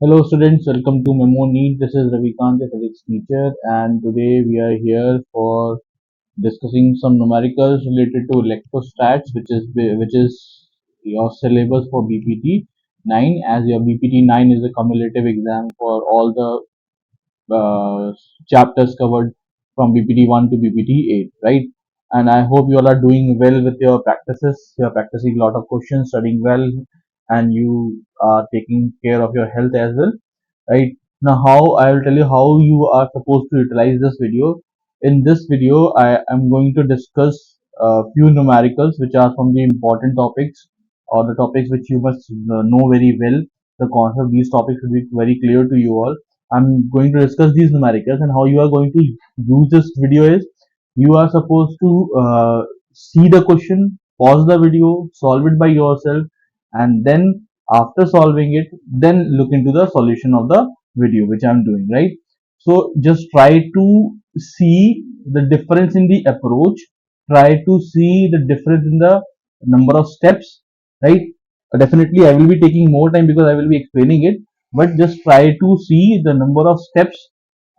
Hello students, welcome to Memo Neet. This is Ravikant, the physics teacher, and today we are here for discussing some numericals related to electrostats, which is your syllabus for BPT 9. As your BPT 9 is a cumulative exam for all the chapters covered from BPT 1 to BPT 8, right? And I hope you all are doing well with your practices. You are practicing a lot of questions, studying well, and you are taking care of your health as well, right? Now how I will tell you how you are supposed to utilize this video. In this video I am going to discuss a few numericals which are from the important topics, or the topics which you must know very well. The concept of these topics will be very clear to you all. I'm going to discuss these numericals, and how you are going to use this video is you are supposed to see the question, pause the video, solve it by yourself, and then after solving it, then look into the solution of the video which I'm doing, right? So just try to see the difference in the approach, try to see the difference in the number of steps, right? Definitely I will be taking more time because I will be explaining it, but just try to see the number of steps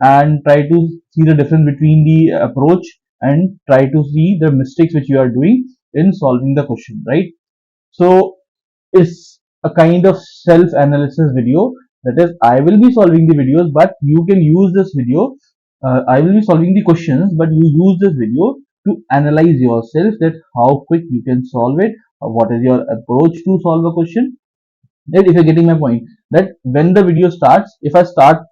and try to see the difference between the approach, and try to see the mistakes which you are doing in solving the question, right? So is a kind of self-analysis video. That is, I will be solving the videos, but you can use this video. I will be solving the questions, but you use this video to analyze yourself, that how quick you can solve it, or what is your approach to solve a question. Right? If you're getting my point, that when the video starts, if I start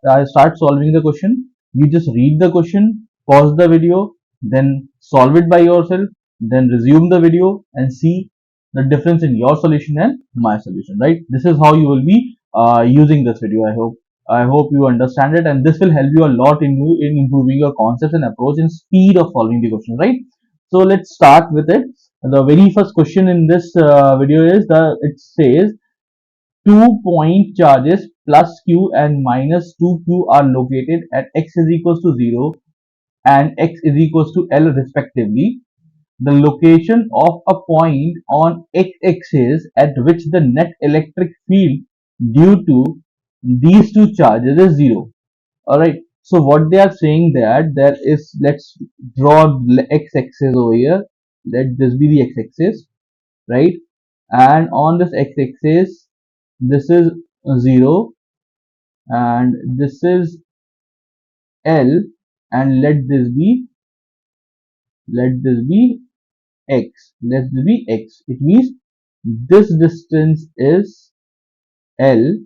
solving the question, you just read the question, pause the video, then solve it by yourself, then resume the video and see the difference in your solution and my solution. Right? This is how you will be using this video. I hope you understand it, and this will help you a lot in improving your concepts and approach and speed of solving the question. Right? So let's start with it. The very first question in this video is it says 2 point charges plus q and minus 2q are located at x is equals to 0 and x is equals to L respectively. The location of a point on x-axis at which the net electric field due to these two charges is 0. Alright, so what they are saying, that there is, let's draw x-axis over here. Let this be the x-axis, right? And on this x-axis, this is 0 and this is L, and let this be x. Let this be x. It means this distance is L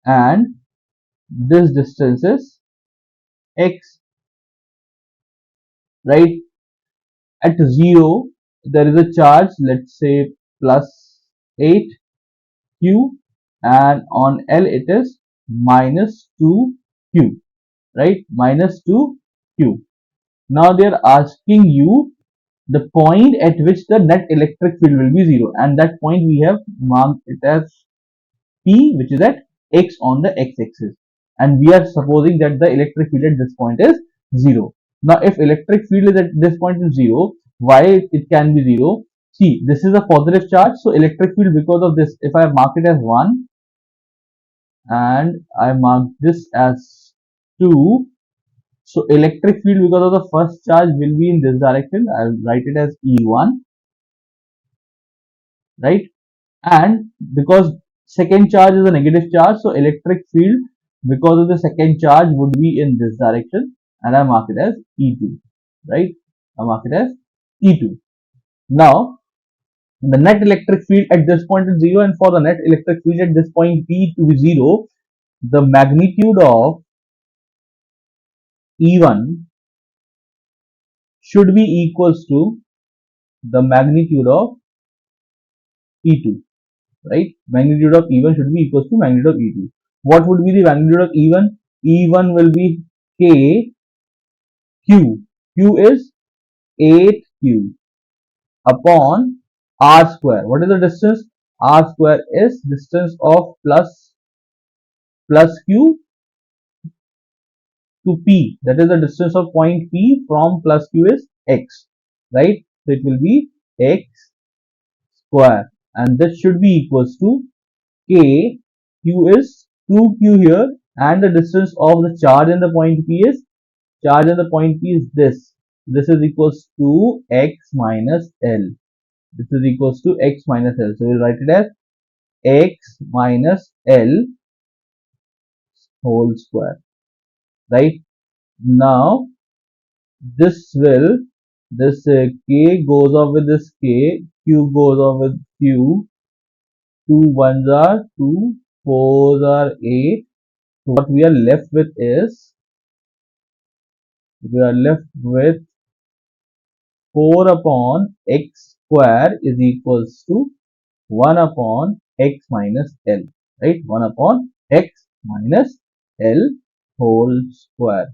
and this distance is x, right? At 0 there is a charge, let's say plus 8 q, and on L it is minus 2 q, right? Minus 2 q. Now they are asking you the point at which the net electric field will be 0, and that point we have marked it as P, which is at x on the x-axis, and we are supposing that the electric field at this point is 0. Now if electric field is at this point is 0, why it can be 0? See, this is a positive charge, so electric field, because of this, if I mark it as 1 and I mark this as 2, so electric field because of the first charge will be in this direction. I'll write it as E1, right? And because second charge is a negative charge, so electric field because of the second charge would be in this direction, and I mark it as E2, right? I mark it as E2. Now the net electric field at this point is 0, and for the net electric field at this point P to be 0, the magnitude of E1 should be equals to the magnitude of E2, right? Magnitude of E1 should be equals to magnitude of E2. What would be the magnitude of E1? E1 will be K Q. Q is 8Q upon R square. What is the distance? R square is distance of plus Q to P. That is the distance of point P from plus Q is X, right? So it will be X square, and this should be equals to K Q is 2Q here, and the distance of the charge in the point P is this. This is equals to x minus L. This is equals to x minus L. So we'll write it as x minus L whole square. Right? Now this k goes off with this k, q goes off with q, 2 ones are 2, 4s are 8. So what we are left with is, we are left with 4 upon x square is equals to 1 upon x minus L, right? 1 upon x minus L whole square.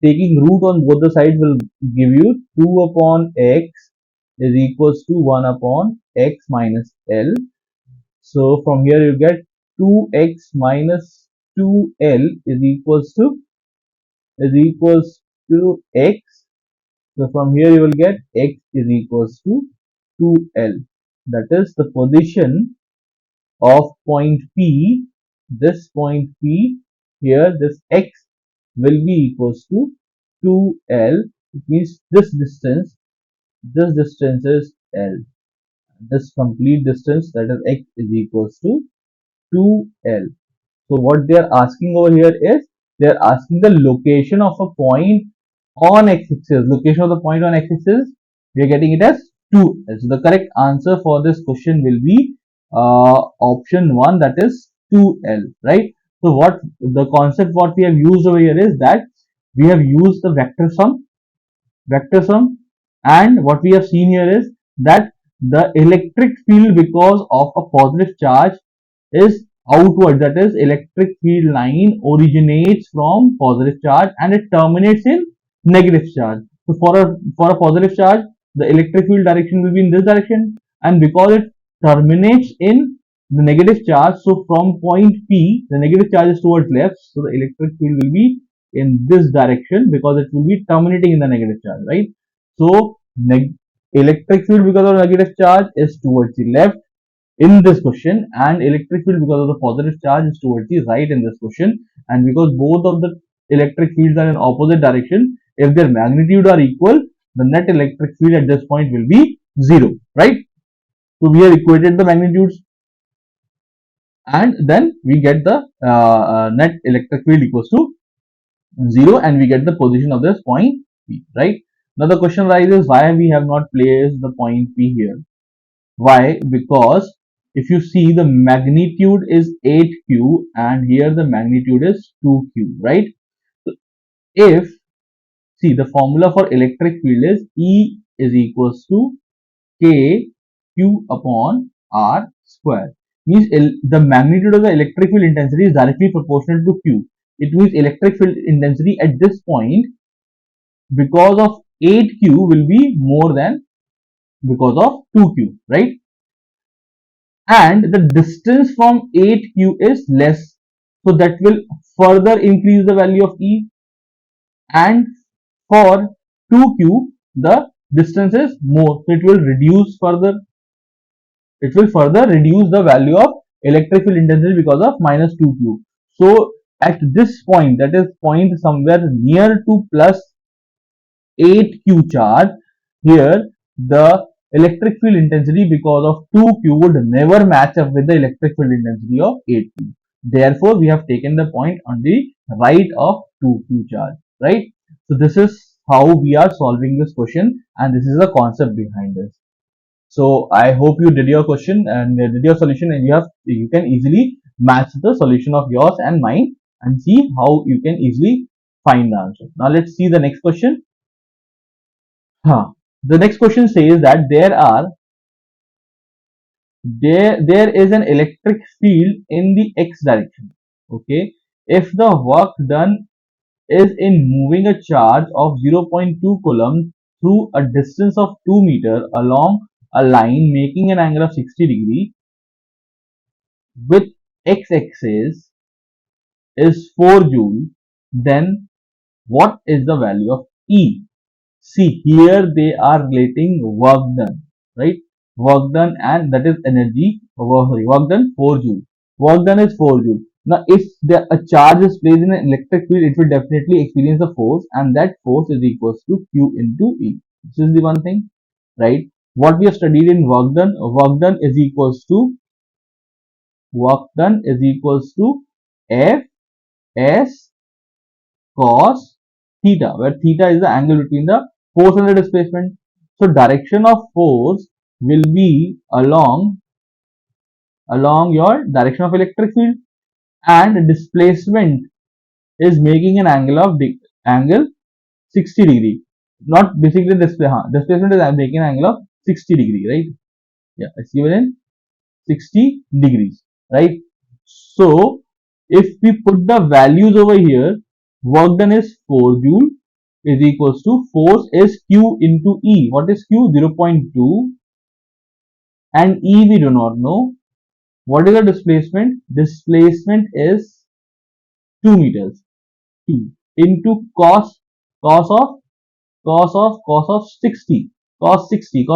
Taking root on both the sides will give you 2 upon x is equals to 1 upon x minus L. So from here you get 2x minus 2L is equals to x. So from here you will get x is equals to 2L. That is the position of point P. This point P here, this x will be equals to 2L. It means this distance is L. This complete distance, that is x, is equals to 2L. So what they are asking over here is, they are asking the location of a point on x-axis. Location of the point on x-axis, we are getting it as 2L. So the correct answer for this question will be option 1, that is 2L, right? So what the concept what we have used over here is that we have used the vector sum, and what we have seen here is that the electric field, because of a positive charge, is outward. That is, electric field line originates from positive charge and it terminates in negative charge. So for a positive charge, the electric field direction will be in this direction, and because it terminates in the negative charge, so from point P the negative charge is towards left, so the electric field will be in this direction because it will be terminating in the negative charge, right? So electric field because of negative charge is towards the left in this question, and electric field because of the positive charge is towards the right in this question. And because both of the electric fields are in opposite direction, if their magnitude are equal, the net electric field at this point will be 0, right? So we have equated the magnitudes, and then we get the net electric field equals to 0, and we get the position of this point P, right? Now the question arises, why we have not placed the point P here? Why? Because if you see, the magnitude is 8Q and here the magnitude is 2Q, right? So if, see, the formula for electric field is E is equals to K Q upon R square. Means the magnitude of the electric field intensity is directly proportional to Q. It means electric field intensity at this point, because of 8Q, will be more than because of 2Q, right? And the distance from 8Q is less, so that will further increase the value of E, and for 2Q the distance is more, so it will further reduce the value of electric field intensity because of minus 2Q. So at this point, that is point somewhere near to plus 8Q charge, here the electric field intensity because of 2Q would never match up with the electric field intensity of 8Q. Therefore, we have taken the point on the right of 2Q charge, right? So this is how we are solving this question, and this is the concept behind this. So I hope you did your question and did your solution, and you can easily match the solution of yours and mine and see how you can easily find the answer. Now let's see the next question. The next question says that there is an electric field in the x direction. Okay, if the work done is in moving a charge of 0.2 coulomb through a distance of 2 meter along a line making an angle of 60 degree, with x-axis is 4 joule, then what is the value of E? See, here they are relating work done, right? Work done, and that is energy, work done 4 joule. Work done is 4 joule. Now, if a charge is placed in an electric field, it will definitely experience a force, and that force is equals to Q into E. This is the one thing, right? What we have studied in work done is equals to F S cos theta, where theta is the angle between the force and the displacement. So direction of force will be along your direction of electric field, and displacement is making an angle 60 degree. Not basically displacement is making an angle of 60 degree, right? Yeah, it's given in 60 degrees, right? So if we put the values over here, work done is 4 joule is equals to force is Q into E. What is Q? 0.2, and E we do not know. What is the displacement? Displacement is 2 meters. 2 into cos of 60. Cos 60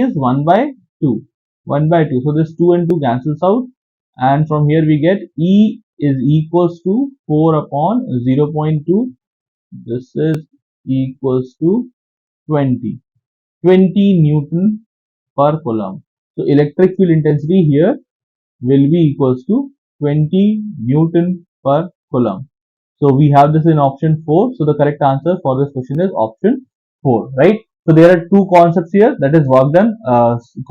is 1 by 2. 1 by 2. So this 2 and 2 cancels out. And from here we get E is equals to 4 upon 0.2. This is equals to 20. 20 Newton per coulomb. So electric field intensity here will be equals to 20 Newton per coulomb. So we have this in option 4. So the correct answer for this question is option 4, right? So there are two concepts here, that is work done,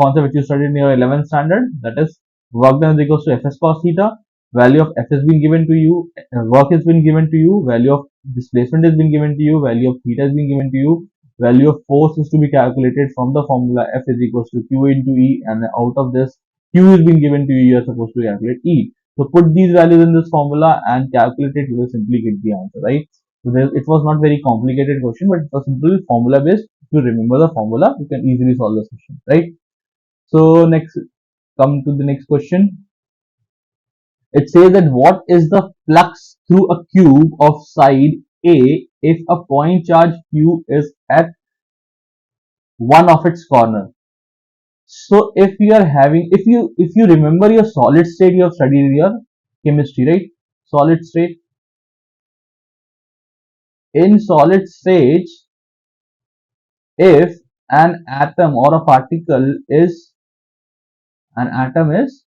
concept which you studied in your 11th standard, that is work done is equals to Fs cos theta, value of F has been given to you, work has been given to you, value of displacement has been given to you, value of theta has been given to you, value of force is to be calculated from the formula F is equals to Q into E, and out of this Q has been given to you, you are supposed to calculate E. So put these values in this formula and calculate it, you will simply get the answer, right? So it was not very complicated question, but it was simple formula based. If you remember the formula, you can easily solve this question, right? So next, come to the next question. It says that what is the flux through a cube of side A if a point charge Q is at one of its corner? So if you remember your solid state, you have studied in your chemistry, right? Solid state. In solid state, if an atom or a particle is placed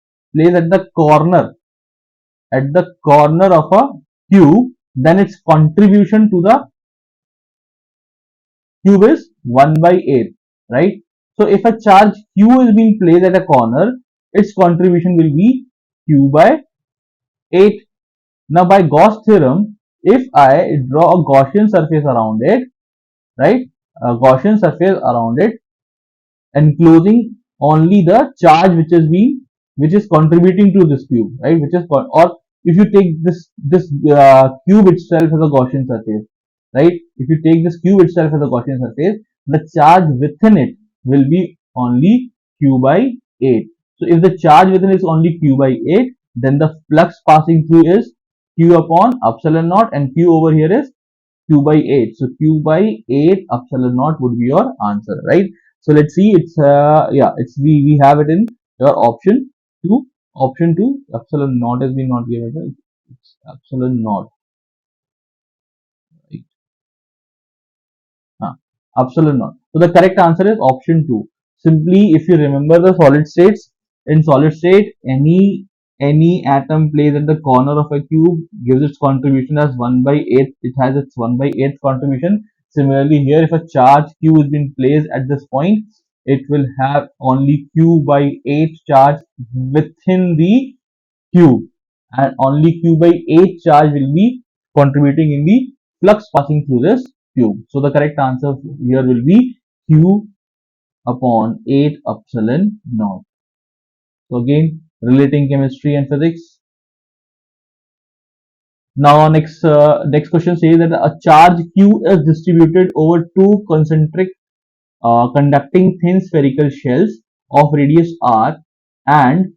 at the corner of a cube, then its contribution to the cube is 1 by 8, right? So if a charge q is being placed at a corner, its contribution will be q by 8. Now by Gauss theorem, if I draw a Gaussian surface around it, right, a Gaussian surface around it, enclosing only the charge which is contributing to this cube, right, or if you take this cube itself as a Gaussian surface, right, if you take this cube itself as a Gaussian surface, the charge within it will be only q by 8. So if the charge within is only q by 8, then the flux passing through is q upon epsilon naught, and q over here is q by 8. So q by 8 epsilon naught would be your answer, right? So let's see. It's we have it in your option 2. Option 2, epsilon naught has been not given. It's epsilon naught, right? Epsilon naught. So the correct answer is option 2. Simply, if you remember the solid states, in solid state, any atom placed at the corner of a cube gives its contribution as 1 by 8. It has its 1 by 8 contribution. Similarly, here, if a charge q is being placed at this point, it will have only q by 8 charge within the cube, and only q by 8 charge will be contributing in the flux passing through this cube. So the correct answer here will be q upon 8 epsilon naught. So again, relating chemistry and physics. Now next question says that a charge q is distributed over two concentric conducting thin spherical shells of radius r and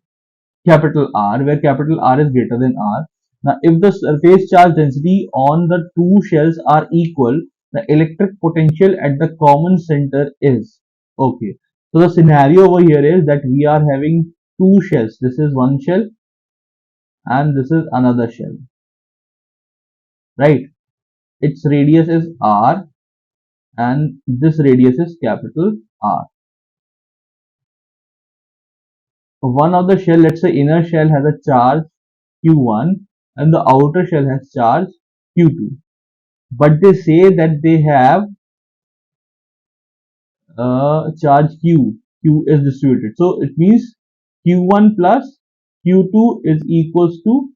capital R, where capital R is greater than R. Now, if the surface charge density on the two shells are equal, the electric potential at the common center is, okay. So the scenario over here is that we are having two shells. This is one shell and this is another shell, right? Its radius is r, and this radius is capital R. One of the shell, let's say inner shell, has a charge q1 and the outer shell has charge q2, but they say that they have charge q is distributed, so it means q1 plus q2 is equals to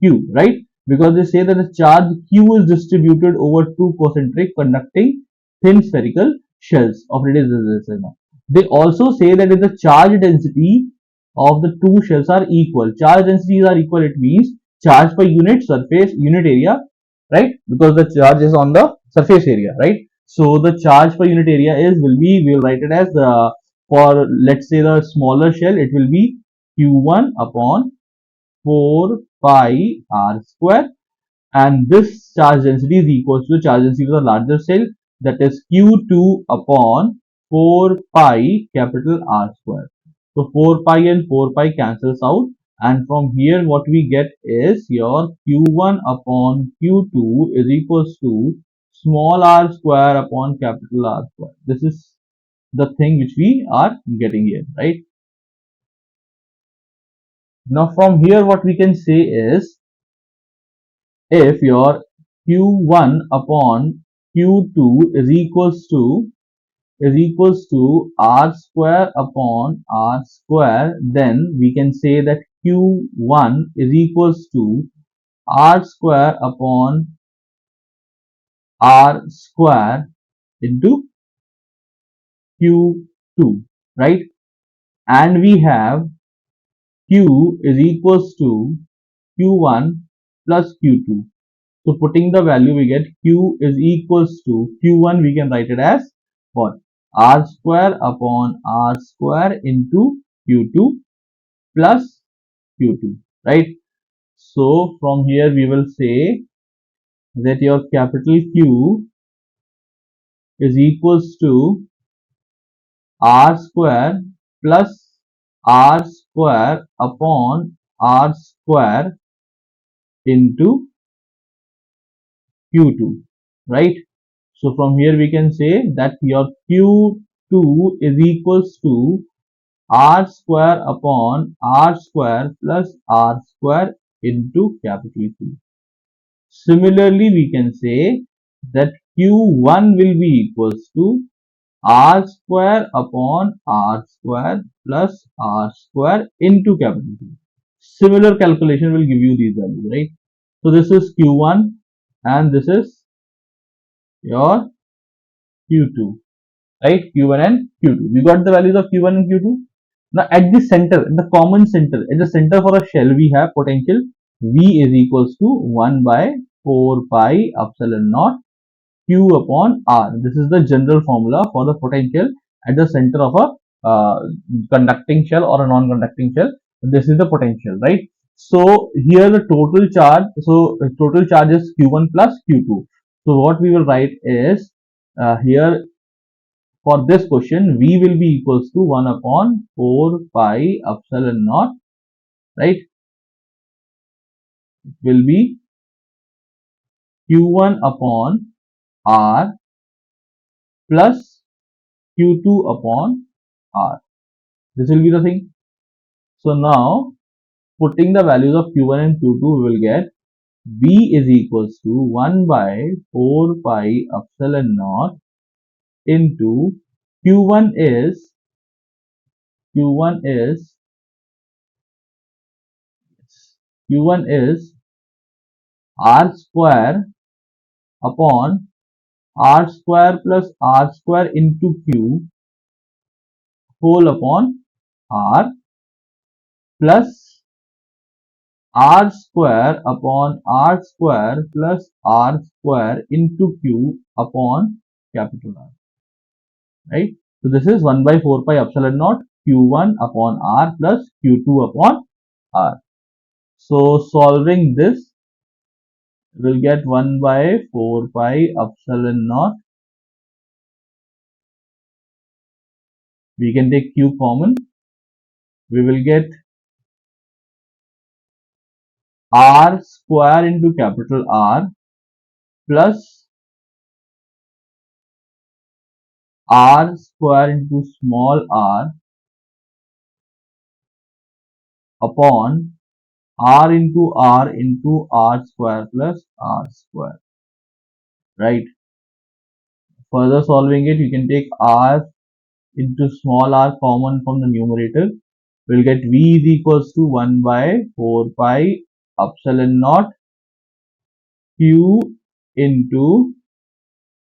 q, right? Because they say that the charge q is distributed over two concentric conducting thin spherical shells of radius z. They also say that if the charge density of the two shells are equal, charge densities are equal, it means charge per unit surface unit area, right? Because the charge is on the surface area, right? So the charge per unit area is will be, we will write it as for, let's say, the smaller shell, it will be q1 upon 4 pi r square, and this charge density is equal to the charge density of the larger cell, that is q2 upon 4 pi capital R square. So 4 pi and 4 pi cancels out, and from here what we get is your q1 upon q2 is equals to small r square upon capital R square. This is the thing which we are getting here, right? Now from here what we can say is, if your q1 upon q2 is equals to r square upon r square, then we can say that q1 is equals to r square upon r square into q2, right? And we have q is equals to q1 plus q2. So putting the value, we get q is equals to q1, we can write it as what? R square upon r square into q2 plus q2, right? So from here we will say that your capital Q is equals to r square plus r square upon r square into q2, right? So from here we can say that your q2 is equals to r square upon r square plus r square into capital Q. Similarly, we can say that q1 will be equals to r square upon r square plus r square into capital Q. Similar calculation will give you these values, right? So this is q1 and this is your q2, right? q1 and q2. We got the values of q1 and q2. Now at the center, in the common center, at the center for a shell, we have potential V is equals to 1 by 4 pi epsilon naught Q upon R. This is the general formula for the potential at the center of a conducting shell or a non-conducting shell. This is the potential, right? So here the total charge, total charge is Q1 plus Q2. So what we will write is, here for this question, V will be equals to 1 upon 4 pi epsilon naught, right? It will be Q1 upon R plus Q2 upon R. This will be the thing. So now putting the values of Q1 and Q2, we will get V is equals to 1 by 4 pi epsilon naught into Q1 is Q1 is Q1 is R square upon R square plus R square into Q whole upon R plus R square upon R square plus R square into Q upon capital R, right? So this is 1 by 4 pi epsilon naught Q1 upon R plus Q2 upon R. So solving this, we'll get 1 by 4 pi epsilon naught. We can take Q common. We will get R square into capital R plus R square into small r upon R into R square plus R square, right? Further solving it, you can take R into small r common from the numerator. We'll get V is equals to 1 by 4 pi epsilon naught Q into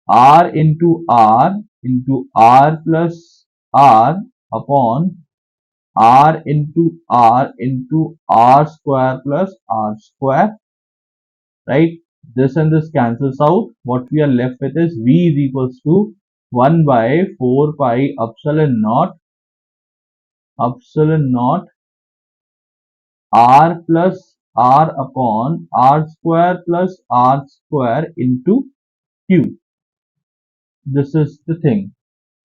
R plus R upon R square plus R square, right? This and this cancels out. What we are left with is V is equals to 1 by 4 pi epsilon naught R plus R upon R square plus R square into Q. This is the thing.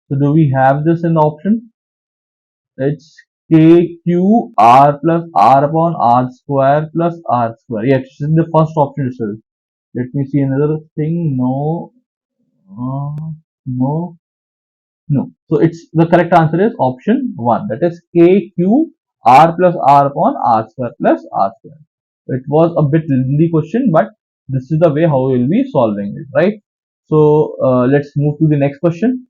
So do we have this in the option? It's KQR plus R upon R square plus R square. Yes, this is the first option itself. Let me see another thing. No, no, no. So it's the correct answer is option 1. That is KQR plus R upon R square plus R square. It was a bit lengthy question, but this is the way how we will be solving it, right? So let's move to the next question.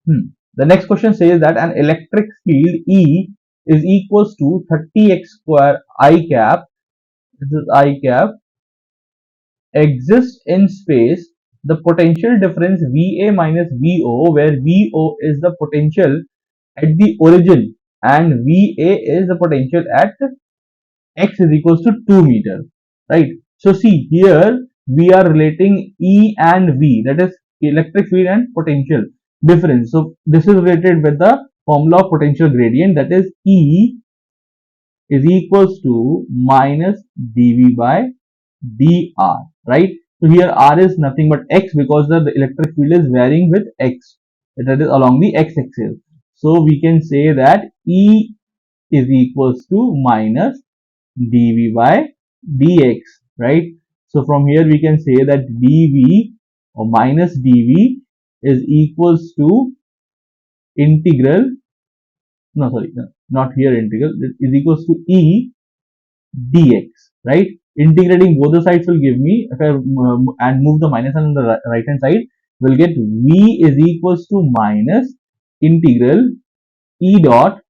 The next question says that an electric field E is equals to 30x square I cap, this is I cap, exists in space. The potential difference VA minus VO, where VO is the potential at the origin and VA is the potential at x is equals to 2 meter, right? So see here we are relating E and V, that is electric field and potential difference. So this is related with the formula of potential gradient, that is E is equals to minus dV by dr, right? So here r is nothing but x because the electric field is varying with x, that is along the x-axis. So we can say that E is equals to minus dV by dx, right? So from here we can say that dV or minus dV is equals to integral, no sorry, no, not here integral, it is equals to E dx, right? Integrating both the sides will give me, if I and move the minus on the right hand side, we'll get V is equals to minus integral E dot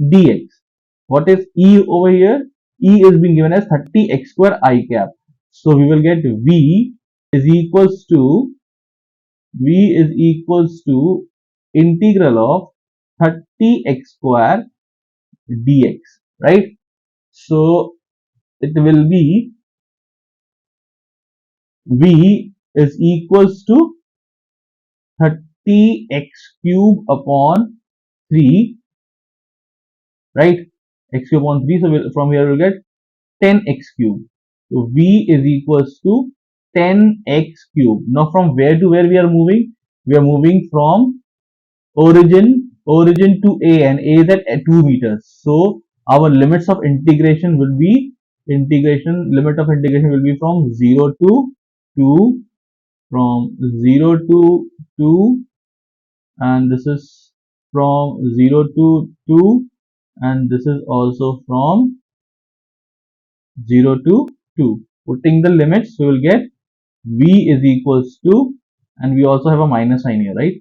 dx. What is E over here? E is being given as 30x square I cap. So we will get V is equals to integral of 30x square dx, right? So it will be V is equals to 30x cube upon 3, right? X cube upon 3. So from here we'll get 10x cube. So V is equals to 10x cube. Now from where to where we are moving? We are moving from origin to A, and A is at 2 meters. So our limits of integration will be limit of integration will be from 0 to 2, from 0 to 2, and this is from 0 to 2, and this is also from 0 to 2. Putting the limits, we will get V is equals to, and we also have a minus sign here, right?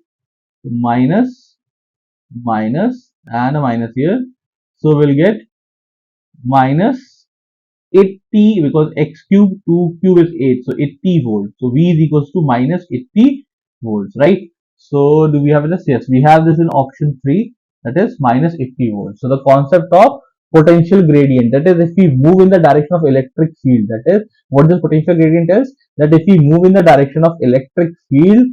Minus, minus, and a minus here. So we'll get minus 80, because x cube 2 cube is 8, so 80 volts. So V is equals to minus 80 volts, right? So do we have this? Yes, we have this in option 3, that is minus 80 volts. So the concept of potential gradient, that is if we move in the direction of electric field, that is what this potential gradient is, that if we move in the direction of electric field,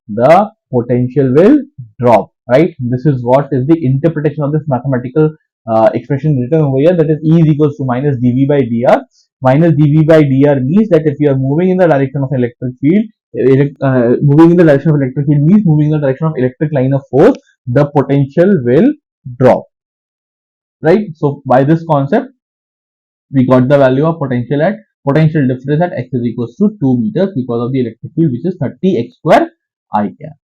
the potential will drop, right? This is what is the interpretation of this mathematical expression written over here, that is E is equals to minus dV by dr. Minus dV by dr means that if you are moving in the direction of electric field, moving in the direction of electric field means moving in the direction of electric line of force, the potential will drop. right? So by this concept, we got the value of potential difference at x is equals to 2 meters because of the electric field, which is 30 x square I cap,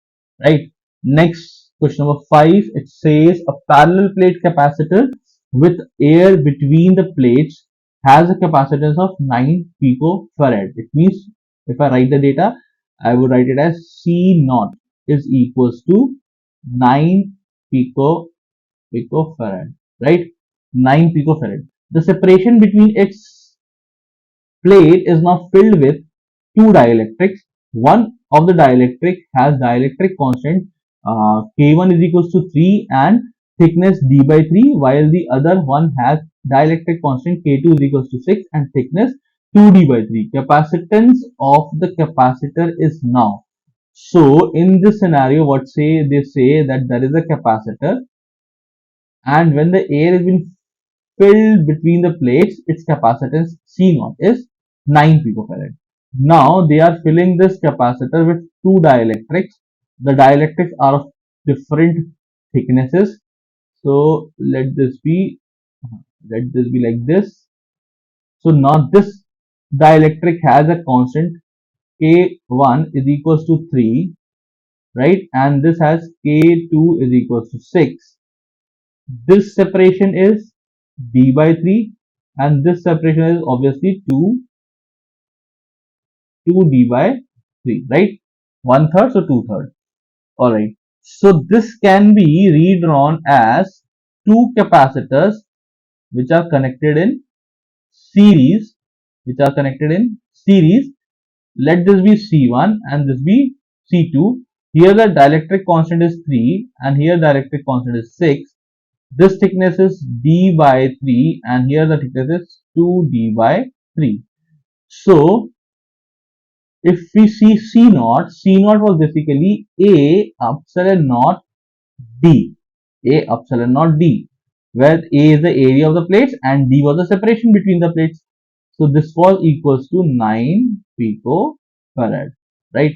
right? Next, question number 5, it says a parallel plate capacitor with air between the plates has a capacitance of 9 picofarad. It means if I write the data, I would write it as C naught is equals to 9 picofarad, right? 9 picofarad. The separation between its plate is now filled with two dielectrics. One of the dielectric has dielectric constant K1 is equals to 3 and thickness d by 3, while the other one has dielectric constant K2 is equals to 6 and thickness 2d by 3. Capacitance of the capacitor is now. So in this scenario, what they say that there is a capacitor, and when the air is being filled between the plates, its capacitance C0 is 9 picofarad. Now they are filling this capacitor with two dielectrics. The dielectrics are of different thicknesses. So let this be like this. So now this dielectric has a constant K1 is equals to 3, right? And this has K2 is equals to 6. This separation is d by 3 and this separation is obviously 2d by 3, right? 1/3, so 2/3. Alright. So this can be redrawn as two capacitors which are connected in series, Let this be C1 and this be C2. Here the dielectric constant is 3 and here dielectric constant is 6. This thickness is d by 3 and here the thickness is 2d by 3. So if we see C0 was basically A epsilon naught D, where A is the area of the plates and D was the separation between the plates. So this was equals to 9 picofarad, right?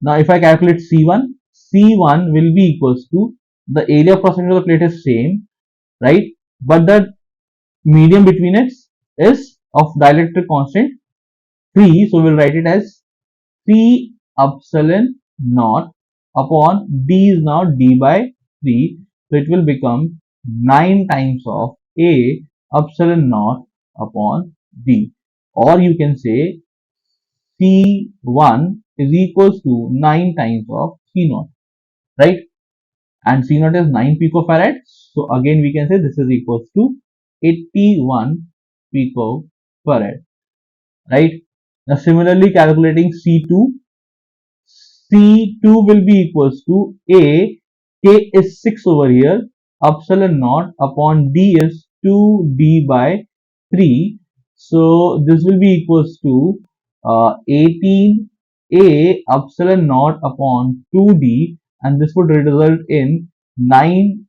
Now if I calculate C1 will be equals to the area of cross section of the plate is same, right? But the medium between it is of dielectric constant 3, so we'll write it as 3 epsilon naught upon d is now d by 3, so it will become 9 times of A epsilon naught upon d, or you can say C1 is equals to 9 times of C0, right? And C0 is 9 picofarad, so again we can say this is equals to 81 picofarad, right? Now similarly calculating C2 will be equals to A, K is 6 over here, epsilon naught upon D is 2D by 3. So this will be equals to 18 A epsilon naught upon 2D, and this would result in 9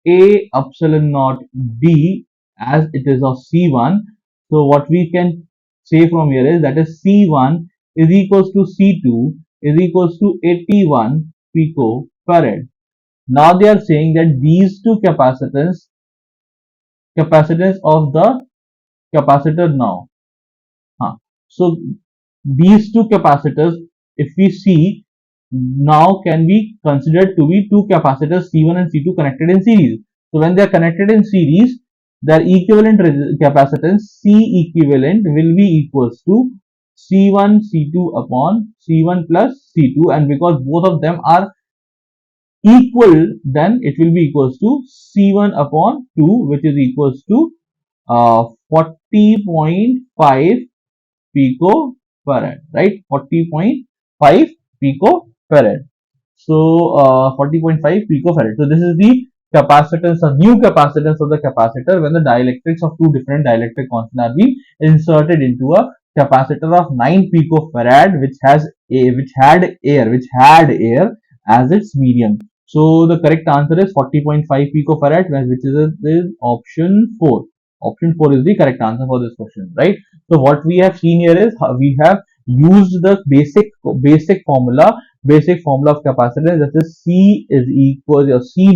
A epsilon naught D as it is of C1. So what we can say from here is that is C1 is equals to C2 is equals to 81 picofarad. Now they are saying that these two capacitance of the capacitor now. So these two capacitors, if we see, now can be considered to be two capacitors C1 and C2 connected in series. So when they are connected in series, their equivalent capacitance C equivalent will be equals to C1 C2 upon C1 plus C2, and because both of them are equal, then it will be equals to C1 upon 2, which is equals to 40.5 picofarad, right? 40.5 picofarad. So 40.5 picofarad. So this is the capacitance, a new capacitance of the capacitor when the dielectrics of two different dielectric constants are being inserted into a capacitor of 9 picofarad, which had air as its medium. So the correct answer is 40.5 picofarad, which is option 4. Option 4 is the correct answer for this question, right? So what we have seen here is we have used the basic formula of capacitance, that is C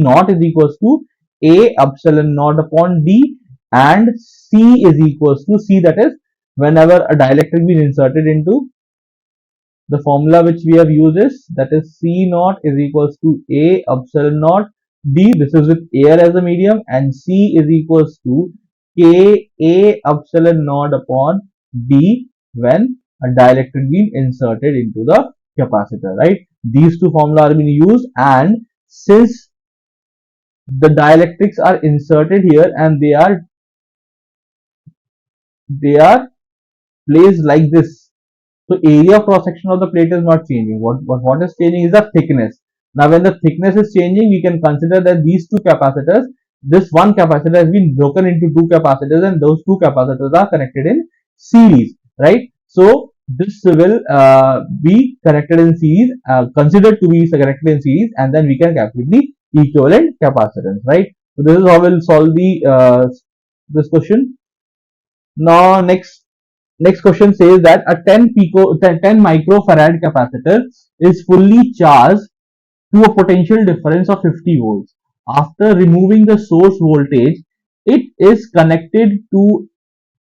naught is equals to A epsilon naught upon D, and C is equals to C, that is whenever a dielectric being inserted into the formula which we have used is, that is C naught is equals to A epsilon naught D, this is with air as a medium, and C is equals to K A epsilon naught upon D when a dielectric being inserted into the capacitor, right? These two formula are being used, and since the dielectrics are inserted here and they are placed like this, so area of cross section of the plate is not changing. What is changing is the thickness. Now when the thickness is changing, we can consider that these two capacitors, this one capacitor has been broken into two capacitors, and those two capacitors are connected in series, right? So this will be connected in series, considered to be connected in series, and then we can calculate the equivalent capacitance, right? So this is how we'll solve the this question. Now next question says that a 10 microfarad capacitor is fully charged to a potential difference of 50 volts. After removing the source voltage, it is connected to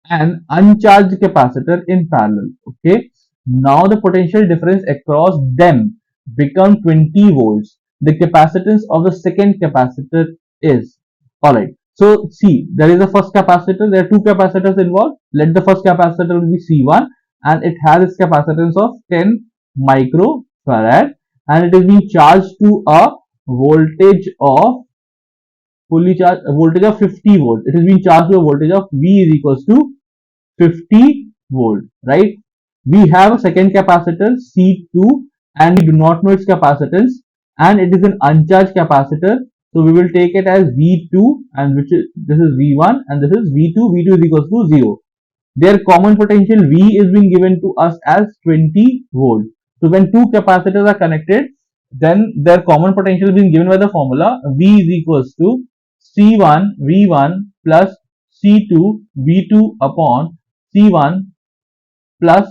an uncharged capacitor in parallel. Okay. Now the potential difference across them become 20 volts. The capacitance of the second capacitor is, alright. So see, there is a first capacitor. There are two capacitors involved. Let the first capacitor be C1, and it has its capacitance of 10 microfarad, and it is being charged to a voltage of fully charged a voltage of 50 volt. It is being charged to a voltage of V is equals to 50 volt, right? We have a second capacitor C2, and we do not know its capacitance, and it is an uncharged capacitor. So we will take it as V2, and this is V1, and this is V2. V2 is equals to 0. Their common potential V is being given to us as 20 volts. So when two capacitors are connected, then their common potential is being given by the formula V is equals to C1 V1 plus C2 V2 upon C1 plus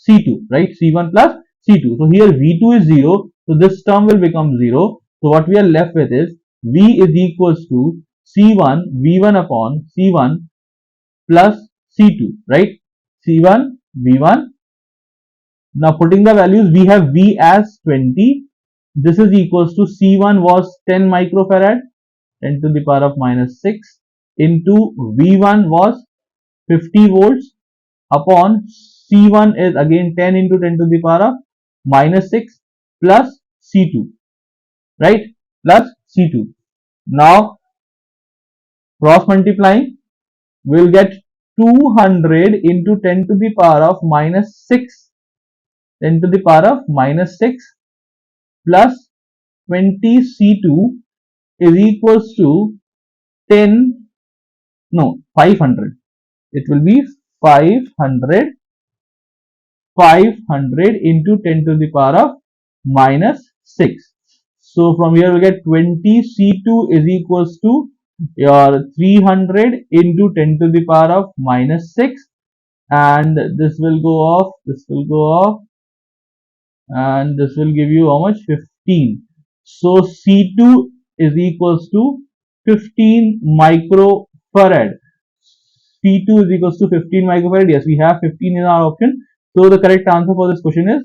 C2, right? C1 plus C2. So here V2 is 0, so this term will become 0. So what we are left with is V is equals to C1 V1 upon C1 plus C2, right? C1 V1. Now putting the values, we have V as 20. This is equals to C1 was 10 microfarad, 10 to the power of minus 6, into V1 was 50 volts upon C1 is again 10 into 10 to the power of minus 6 plus C2, right? Plus C2. Now cross multiplying, we will get 200 into 10 to the power of minus 6, 10 to the power of minus 6 plus 20 C2 is equals to 500. It will be 500 into 10 to the power of minus 6. So from here we get 20 C2 is equals to your 300 into 10 to the power of minus 6, and this will go off, and this will give you how much? 15. So C2 is equals to 15 microfarad. C2 is equals to 15 microfarad. Yes, we have 15 in our option. So the correct answer for this question is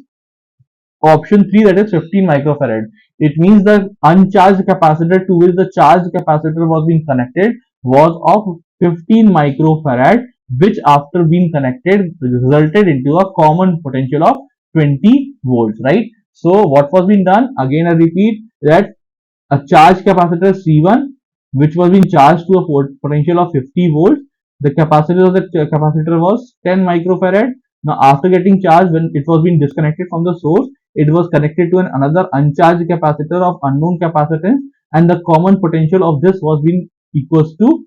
option 3, that is 15 microfarad. It means the uncharged capacitor to which the charged capacitor was being connected was of 15 microfarad, which after being connected resulted into a common potential of 20 volts, right? So what was being done? Again I repeat that a charged capacitor C1, which was being charged to a potential of 50 volts. The capacity of the capacitor was 10 microfarad. Now after getting charged, when it was being disconnected from the source, it was connected to another uncharged capacitor of unknown capacitance, and the common potential of this was being equals to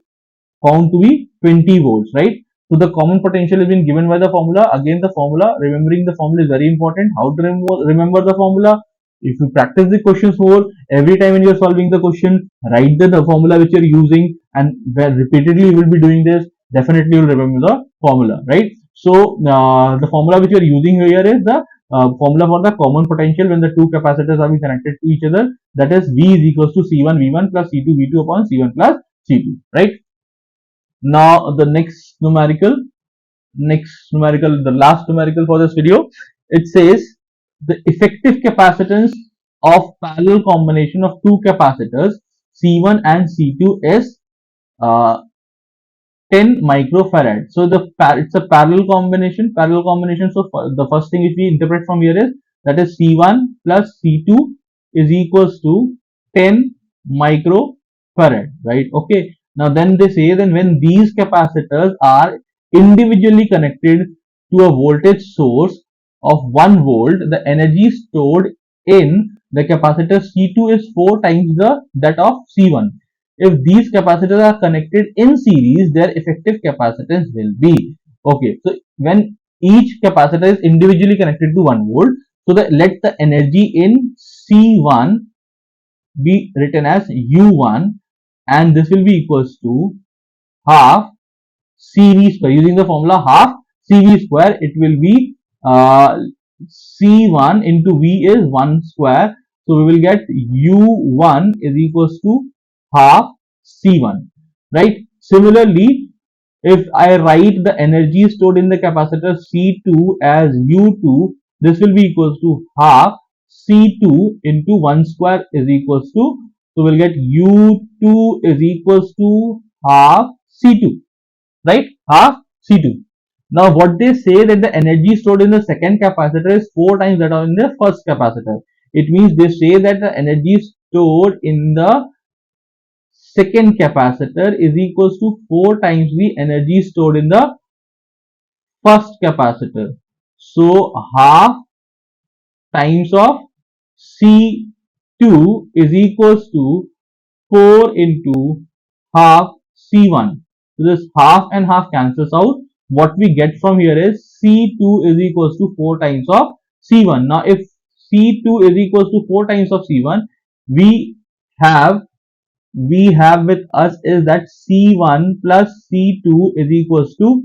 found to be 20 volts, right? So the common potential has been given by the formula. Again, the formula, remembering the formula is very important. How to remember the formula? If you practice the questions more, every time when you are solving the question, write the formula which you are using, and where repeatedly you will be doing this, definitely you will remember the formula, right? So the formula which you are using here is the formula for the common potential when the two capacitors are being connected to each other, that is V is equals to C1 V1 plus C2 V2 upon C1 plus C2, right? Now the the last numerical for this video, it says the effective capacitance of parallel combination of two capacitors C1 and C2 is uh, 10 microfarad. So it's a parallel combination. So the first thing which we interpret from here is that is C1 plus C2 is equals to 10 microfarad, right? Okay. Now then they say then when these capacitors are individually connected to a voltage source of 1 volt, the energy stored in the capacitor C2 is 4 times that of C1. If these capacitors are connected in series, their effective capacitance will be, okay. So when each capacitor is individually connected to 1 volt, so let the energy in C1 be written as U1, and this will be equals to half CV square. Using the formula half CV square, it will be C1 into V is 1 square. So we will get U1 is equals to half C1, right? Similarly, if I write the energy stored in the capacitor C2 as U2, this will be equals to half C2 into 1 square is equals to, so we'll get U2 is equals to half C2, right? Half C2. Now what they say that the energy stored in the second capacitor is 4 times that of in the first capacitor. It means they say that the energy stored in the second capacitor is equals to 4 times the energy stored in the first capacitor. So half times of C2 is equals to 4 into half C1. So this half and half cancels out. What we get from here is C2 is equals to 4 times of C1. Now if C2 is equals to 4 times of C1, we have with us is that C1 plus C2 is equals to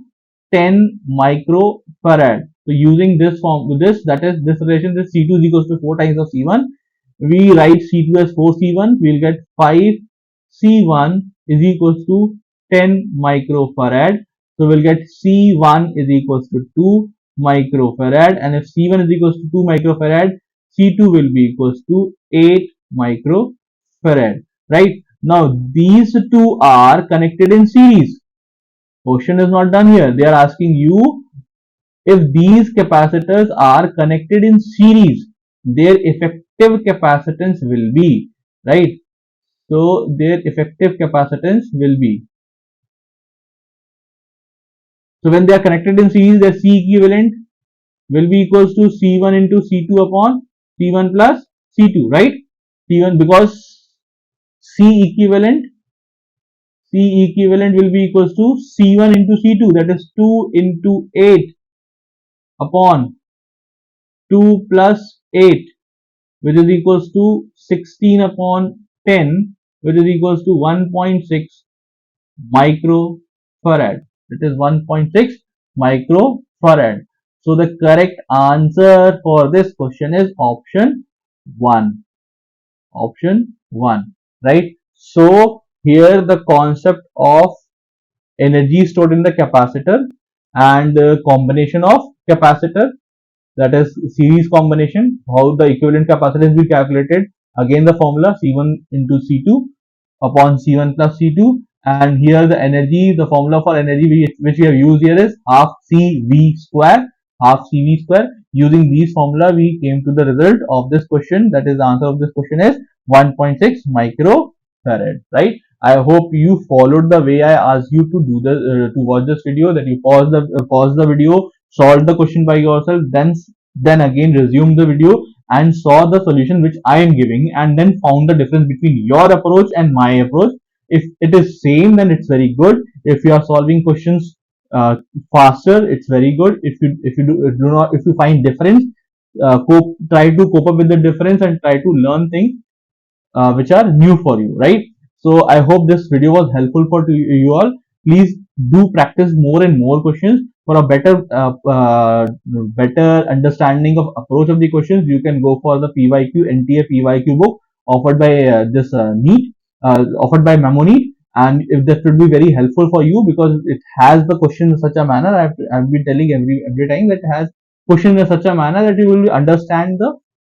10 microfarad. So using this form, that is this relation, this C2 is equals to 4 times of C1. We write C2 as 4C1. We'll get 5C1 is equals to 10 microfarad. So we'll get C1 is equals to 2 microfarad. And if C1 is equals to 2 microfarad, C2 will be equals to 8 microfarad. Right? Now these two are connected in series. Question is not done here. They are asking you if these capacitors are connected in series, their effective capacitance will be, right? So their effective capacitance will be. So when they are connected in series, their C equivalent will be equals to C1 into C2 upon C1 plus C2, right? C1 because C equivalent will be equals to C1 into C2, that is 2 into 8 upon 2 plus 8, which is equals to 16 upon 10, which is equals to 1.6 microfarad. It is 1.6 microfarad. So the correct answer for this question is option 1. Option 1, right? So here the concept of energy stored in the capacitor and combination of capacitor, that is series combination, how the equivalent capacitance will be calculated. Again the formula C1 into C2 upon C1 plus C2, and here the energy, the formula for energy which we have used here is half CV square, Using these formula we came to the result of this question, that is the answer of this question is 1.6 microfarad, right? I hope you followed the way I asked you to do to watch this video, that you pause the video, solve the question by yourself, then again resume the video and saw the solution which I am giving, and then found the difference between your approach and my approach. If it is same, then it's very good. If you are solving questions faster, it's very good. If you find difference, try to cope up with the difference and try to learn things which are new for you, right? So I hope this video was helpful for you all. Please do practice more and more questions. for a better understanding of approach of the questions, you can go for the PYQ NTA PYQ book offered by this Neet, offered by MEMONEET, and if that would be very helpful for you because it has the question in such a manner. I've been telling every time that it has question in such a manner that you will understand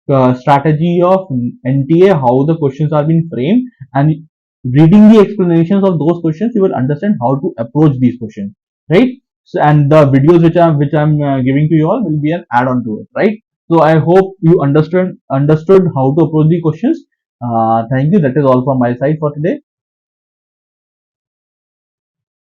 the strategy of NTA, how the questions are being framed, and reading the explanations of those questions, you will understand how to approach these questions, right? So, and the videos which I'm giving to you all will be an add-on to it, right? So I hope you understood how to approach the questions. Thank you. That is all from my side for today.